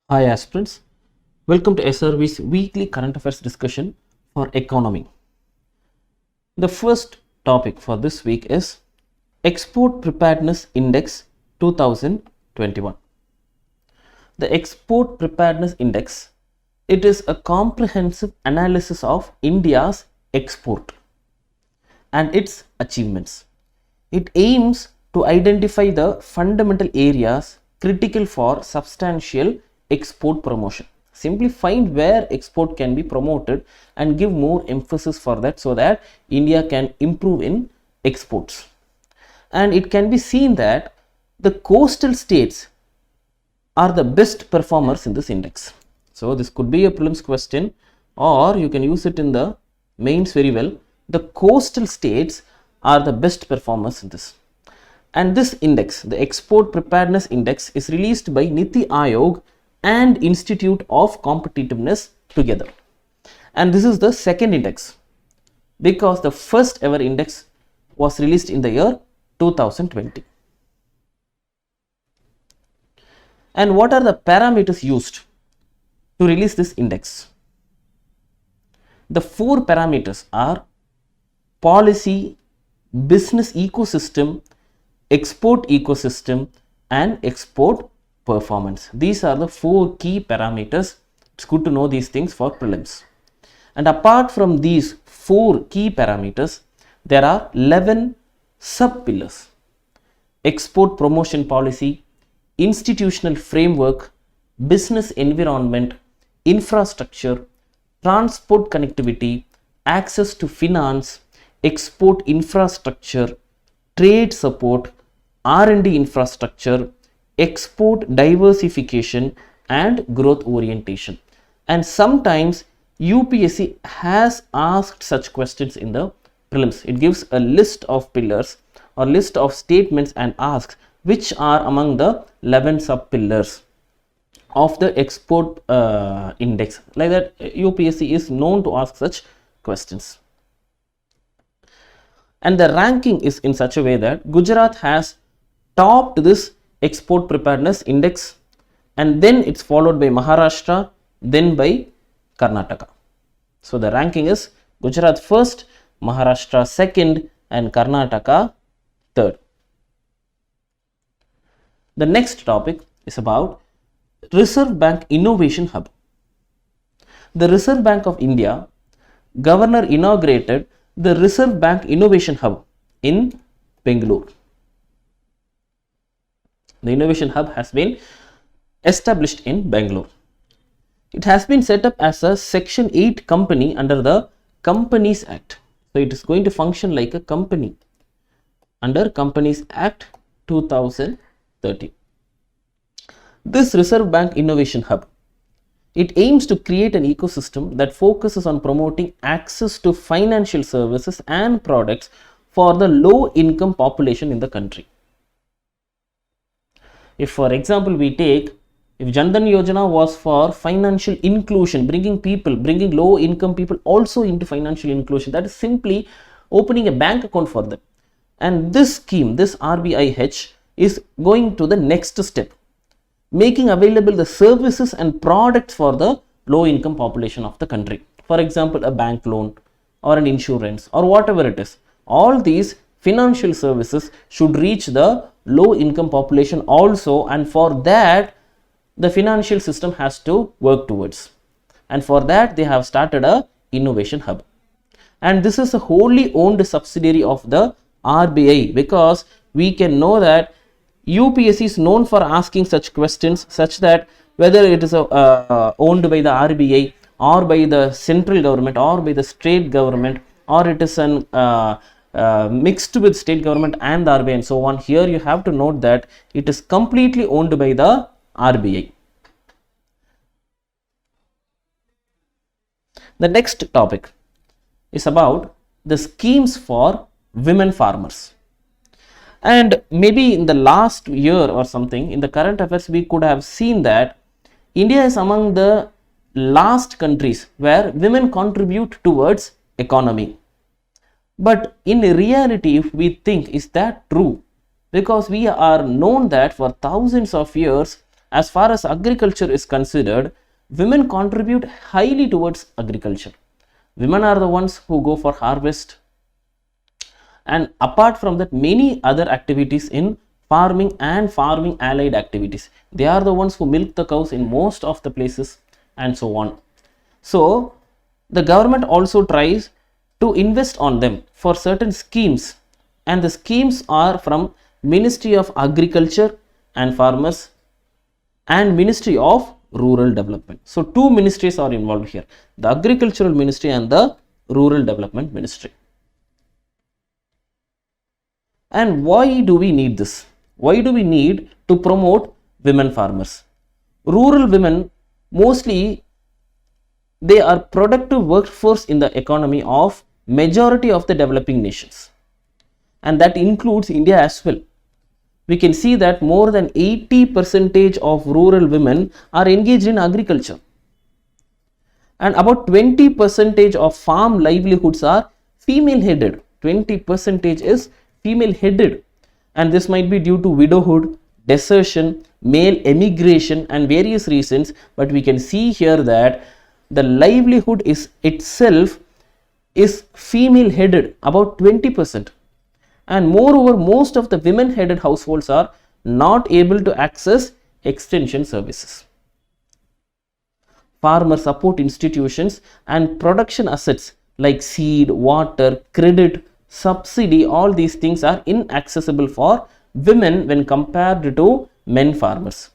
Hi aspirants, welcome to SRV's weekly current affairs discussion for economy. The first topic for this week is Export Preparedness Index 2021. The Export Preparedness Index, it is a comprehensive analysis of India's export and its achievements. It aims to identify the fundamental areas critical for substantial export promotion. Simply find where export can be promoted and give more emphasis for that so that India can improve in exports. And it can be seen that the coastal states are the best performers in this index. So this could be a prelims question, or you can use it in the mains very well. The coastal states are the best performers in this. And this index, the Export Preparedness Index, is released by Niti Aayog and Institute of Competitiveness together. And this is the second index because the first ever index was released in the year 2020. And what are the parameters used to release this index? The four parameters are policy, business ecosystem, export ecosystem, and export performance. These are the four key parameters. It's good to know these things for prelims. And apart from these four key parameters, there are 11 sub pillars: export promotion policy, institutional framework, business environment, infrastructure, transport connectivity, access to finance, export infrastructure, trade support, R&D infrastructure, export diversification, and growth orientation. And sometimes UPSC has asked such questions in the prelims. It gives a list of pillars or list of statements and asks which are among the 11 sub pillars of the export index. Like that, UPSC is known to ask such questions. And the ranking is in such a way that Gujarat has topped this Export Preparedness Index, and then it's followed by Maharashtra, then by Karnataka. So the ranking is Gujarat first, Maharashtra second, and Karnataka third. The next topic is about Reserve Bank Innovation Hub. The Reserve Bank of India, Governor inaugurated the Reserve Bank Innovation Hub in Bangalore. The Innovation Hub has been established in Bangalore. It has been set up as a Section 8 company under the Companies Act. So it is going to function like a company under Companies Act 2013. This Reserve Bank Innovation Hub, it aims to create an ecosystem that focuses on promoting access to financial services and products for the low income population in the country. If for example we take, if Jan Dhan Yojana was for financial inclusion, bringing low income people also into financial inclusion, that is simply opening a bank account for them. And this scheme, this RBIH, is going to the next step, making available the services and products for the low income population of the country. For example, a bank loan or an insurance or whatever it is. All these financial services should reach the low income population also, and for that the financial system has to work towards, and for that they have started a innovation hub. And this is a wholly owned subsidiary of the RBI, because we can know that UPSC is known for asking such questions, such that whether it is owned by the RBI or by the central government or by the state government, or it is an mixed with state government and the RBI and so on. Here you have to note that it is completely owned by the RBI. The next topic is about the schemes for women farmers. And maybe in the last year or something, in the current affairs, we could have seen that India is among the last countries where women contribute towards economy. But in reality, if we think, is that true? Because we are known that for thousands of years, as far as agriculture is considered, women contribute highly towards agriculture. Women are the ones who go for harvest, and apart from that, many other activities in farming and farming allied activities. They are the ones who milk the cows in most of the places and so on. So the government also tries to invest on them for certain schemes, and the schemes are from Ministry of Agriculture and Farmers and Ministry of Rural Development. So two ministries are involved here, the Agricultural Ministry and the Rural Development Ministry. And why do we need this? Why do we need to promote women farmers? Rural women, mostly they are productive workforce in the economy of majority of the developing nations, and that includes India as well. We can see that more than 80% of rural women are engaged in agriculture, and about 20% of farm livelihoods are female headed. 20% is female headed, and this might be due to widowhood, desertion, male emigration and various reasons, but we can see here that the livelihood is itself is female headed, about 20%. And moreover, most of the women headed households are not able to access extension services. Farmer support institutions and production assets like seed, water, credit, subsidy, all these things are inaccessible for women when compared to men farmers.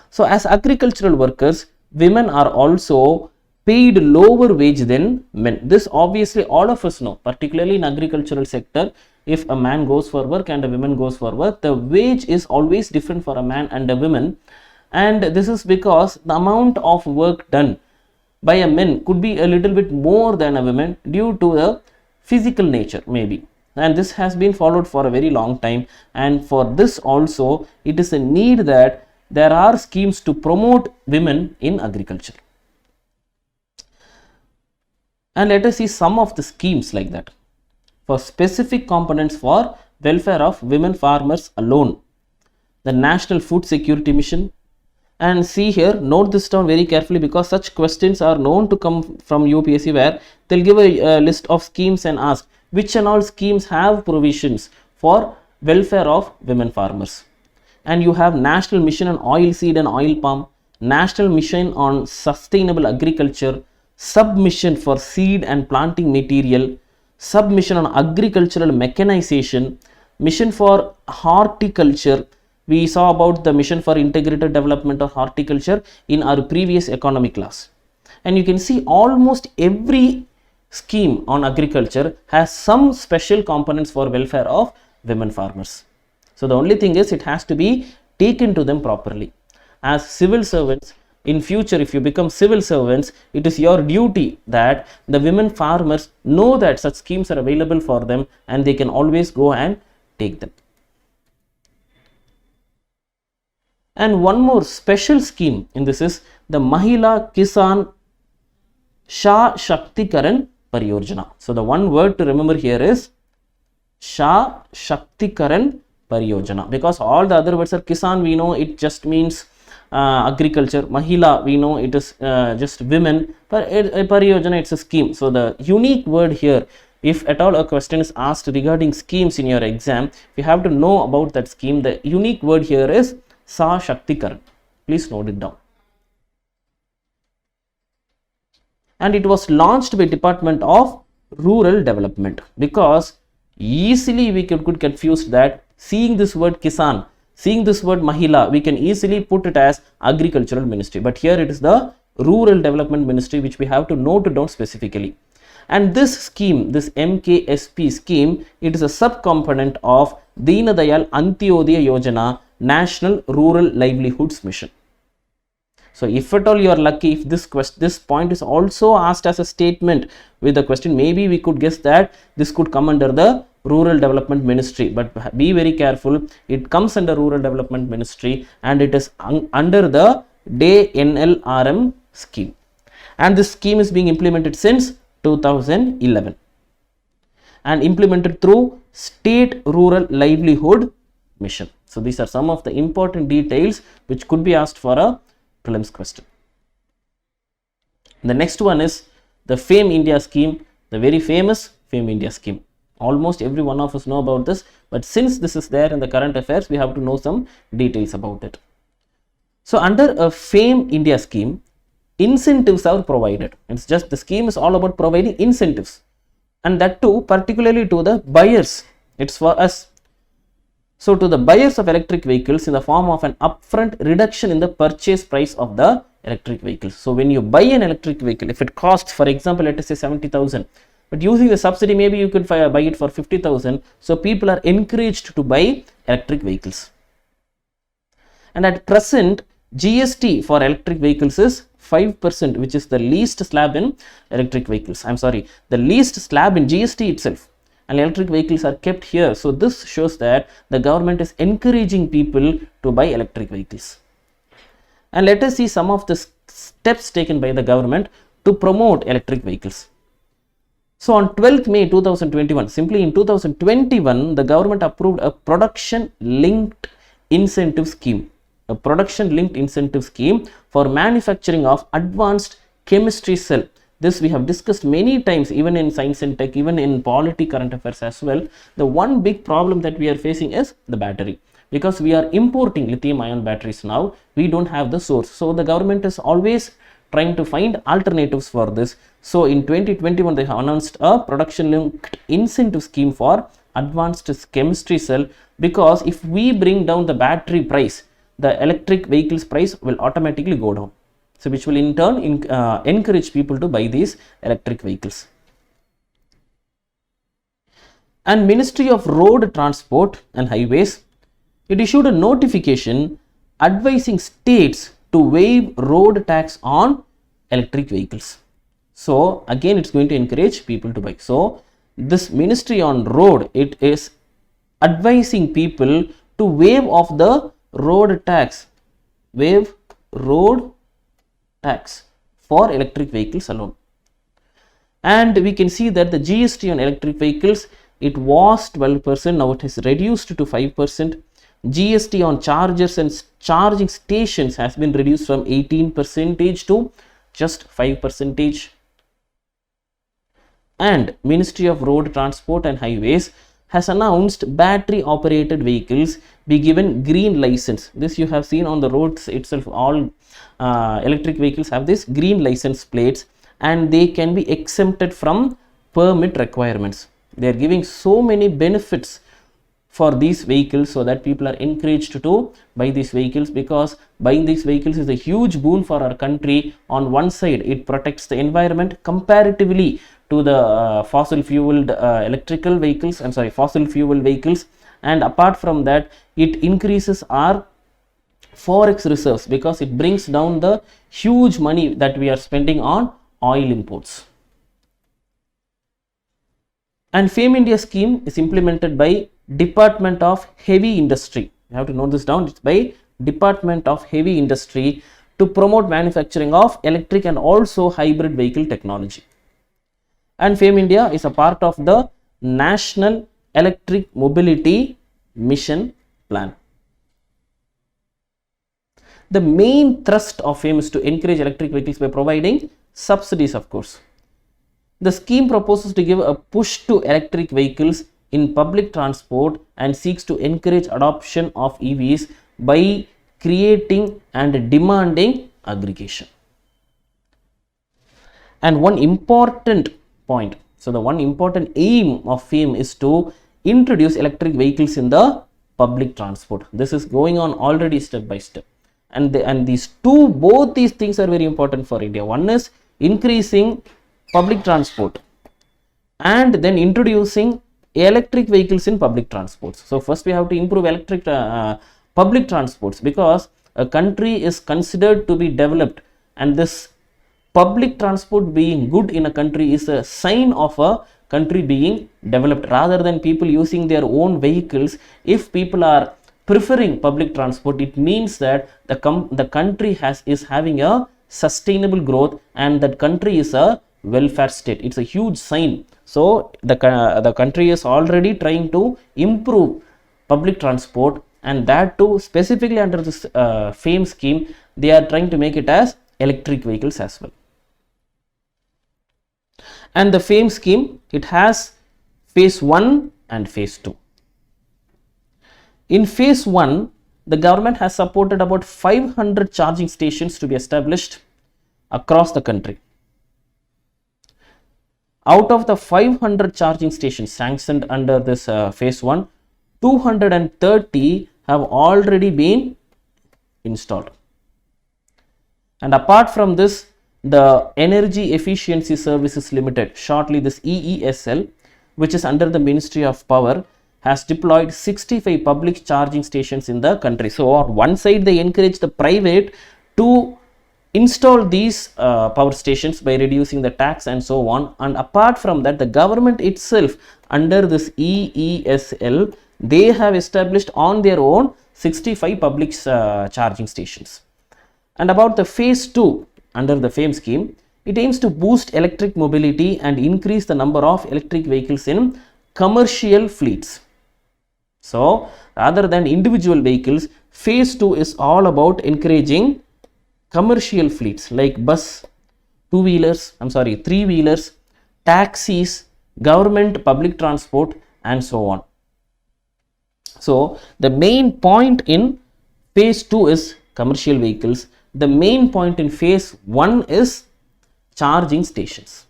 So as agricultural workers, women are also paid lower wage than men. This obviously all of us know, particularly in agricultural sector. If a man goes for work and a woman goes for work, the wage is always different for a man and a woman, and this is because the amount of work done by a man could be a little bit more than a woman due to the physical nature maybe, and this has been followed for a very long time. And for this also, it is a need that there are schemes to promote women in agriculture. And let us see some of the schemes like that. For specific components for welfare of women farmers alone, the National Food Security Mission. And see here, note this down very carefully, because such questions are known to come from UPSC, where they'll give a list of schemes and ask which and all schemes have provisions for welfare of women farmers. And you have National Mission on Oilseed and Oil Palm, National Mission on Sustainable Agriculture, Submission for Seed and Planting Material, Submission on Agricultural Mechanization, Mission for Horticulture. We saw about the Mission for Integrated Development of Horticulture in our previous economy class. And you can see almost every scheme on agriculture has some special components for welfare of women farmers. So the only thing is, it has to be taken to them properly. As civil servants, in future, if you become civil servants, it is your duty that the women farmers know that such schemes are available for them and they can always go and take them. And one more special scheme in this is the Mahila Kisan Sashaktikaran Pariyojana. So the one word to remember here is Sashaktikaran Pariyojana, because all the other words are Kisan, we know it just means agriculture. Mahila, we know it is just women. Pariyojana, it's a scheme. So the unique word here, if at all a question is asked regarding schemes in your exam, you have to know about that scheme. The unique word here is Sashaktikaran. Please note it down. And it was launched by Department of Rural Development, because easily we could confuse that. Seeing this word Kisan, seeing this word Mahila, we can easily put it as Agricultural Ministry, but here it is the Rural Development Ministry, which we have to note it down specifically. And this scheme, this MKSP scheme, it is a sub-component of Deen Dayal Antyodaya Yojana, National Rural Livelihoods Mission. So if at all you are lucky, if this point is also asked as a statement with the question, maybe we could guess that this could come under the Rural Development Ministry, but be very careful, it comes under Rural Development Ministry and it is under the Day NLRM scheme, and this scheme is being implemented since 2011 and implemented through State Rural Livelihood Mission. So these are some of the important details which could be asked for a prelims question. The next one is the FAME India scheme, the very famous FAME India scheme. Almost every one of us know about this, but since this is there in the current affairs, we have to know some details about it. So under a FAME India scheme, incentives are provided. It's just the scheme is all about providing incentives, and that too particularly to the buyers. It's for us. So to the buyers of electric vehicles in the form of an upfront reduction in the purchase price of the electric vehicles. So when you buy an electric vehicle, if it costs, for example, let us say 70,000, but using the subsidy, maybe you could buy it for 50,000. So people are encouraged to buy electric vehicles. And at present, GST for electric vehicles is 5%, which is the least slab in electric vehicles. The least slab in GST itself. And electric vehicles are kept here. So this shows that the government is encouraging people to buy electric vehicles. And let us see some of the steps taken by the government to promote electric vehicles. So on 12th May 2021, simply in 2021, the government approved a production linked incentive scheme. A production linked incentive scheme for manufacturing of advanced chemistry cell. This we have discussed many times, even in science and tech, even in polity current affairs as well. The one big problem that we are facing is the battery, because we are importing lithium ion batteries now. We don't have the source. So the government is always trying to find alternatives for this. So in 2021, they have announced a production linked incentive scheme for advanced chemistry cell, because if we bring down the battery price, the electric vehicles price will automatically go down. So which will in turn encourage people to buy these electric vehicles. And Ministry of Road Transport and Highways, it issued a notification advising states to waive road tax on electric vehicles. So again, it's going to encourage people to buy. So this Ministry on Road, it is advising people to waive off the road tax, waive road tax for electric vehicles alone. And we can see that the GST on electric vehicles, it was 12%, now it is reduced to 5%. GST on chargers and charging stations has been reduced from 18% to just 5%. And Ministry of Road Transport and Highways has announced battery operated vehicles be given green license. This you have seen on the roads itself. All electric vehicles have this green license plates, and they can be exempted from permit requirements. They are giving so many benefits for these vehicles, so that people are encouraged to buy these vehicles, because buying these vehicles is a huge boon for our country. On one side, it protects the environment comparatively to the fossil fuel vehicles, and apart from that, it increases our forex reserves, because it brings down the huge money that we are spending on oil imports. And FAME India scheme is implemented by Department of Heavy Industry. You have to note this down. It's by Department of Heavy Industry to promote manufacturing of electric and also hybrid vehicle technology. And FAME India is a part of the National Electric Mobility Mission Plan. The main thrust of FAME is to encourage electric vehicles by providing subsidies, of course. The scheme proposes to give a push to electric vehicles in public transport and seeks to encourage adoption of EVs by creating and demanding aggregation. And one important point, so the one important aim of FAME is to introduce electric vehicles in the public transport. This is going on already step by step. And both these things are very important for India. One is increasing public transport, and then introducing electric vehicles in public transports. So first we have to improve public transports, because a country is considered to be developed, and this public transport being good in a country is a sign of a country being developed, rather than people using their own vehicles. If people are preferring public transport, it means that the country is having a sustainable growth, and that country is a welfare state. It's a huge sign. So the country is already trying to improve public transport, and that too specifically under this FAME scheme, they are trying to make it as electric vehicles as well. And the FAME scheme, it has phase 1 and phase 2. In phase 1, the government has supported about 500 charging stations to be established across the country. Out of the 500 charging stations sanctioned under this phase 1, 230 have already been installed. And apart from this, the Energy Efficiency Services Limited, shortly this EESL, which is under the Ministry of Power, has deployed 65 public charging stations in the country. So on one side, they encourage the private to install these power stations by reducing the tax and so on. And apart from that, the government itself under this EESL, they have established on their own 65 public charging stations. And about the phase 2 under the FAME scheme, it aims to boost electric mobility and increase the number of electric vehicles in commercial fleets. So rather than individual vehicles, phase 2 is all about encouraging commercial fleets like bus, three-wheelers, taxis, government public transport and so on. So the main point in phase 2 is commercial vehicles. The main point in phase 1 is charging stations.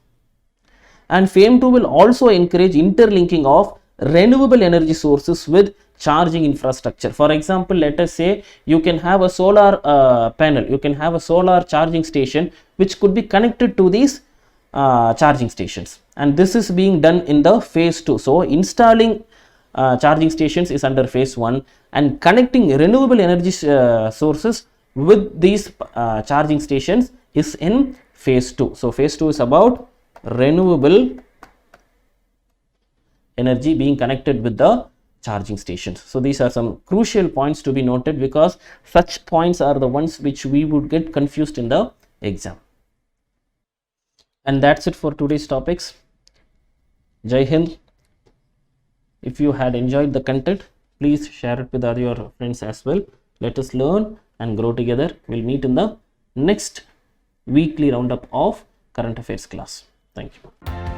And FAME 2 will also encourage interlinking of renewable energy sources with charging infrastructure. For example, let us say you can have a solar panel, you can have a solar charging station which could be connected to these charging stations, and this is being done in the phase 2. So installing charging stations is under phase 1, and connecting renewable energy sources with these charging stations is in phase 2. So phase 2 is about renewable energy being connected with the charging stations. So these are some crucial points to be noted, because such points are the ones which we would get confused in the exam. And that's it for today's topics. Jai Hind. If you had enjoyed the content, please share it with all your friends as well. Let us learn and grow together. We'll meet in the next weekly roundup of current affairs class. Thank you.